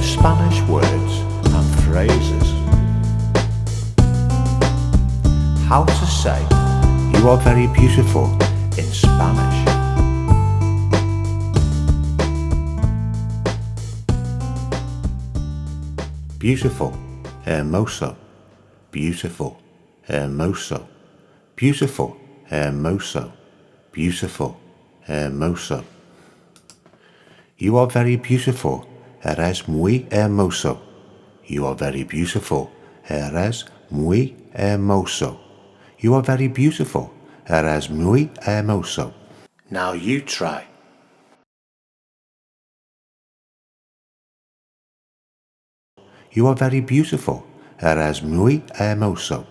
Spanish words and phrases. How to say "you are very beautiful" in Spanish. Beautiful, hermoso. Beautiful, hermoso. Beautiful, hermoso. Beautiful, hermoso. You are very beautiful. Eres muy hermoso. You are very beautiful. Eres muy hermoso. You are very beautiful. Eres muy hermoso. Now you try. You are very beautiful. Eres muy hermoso.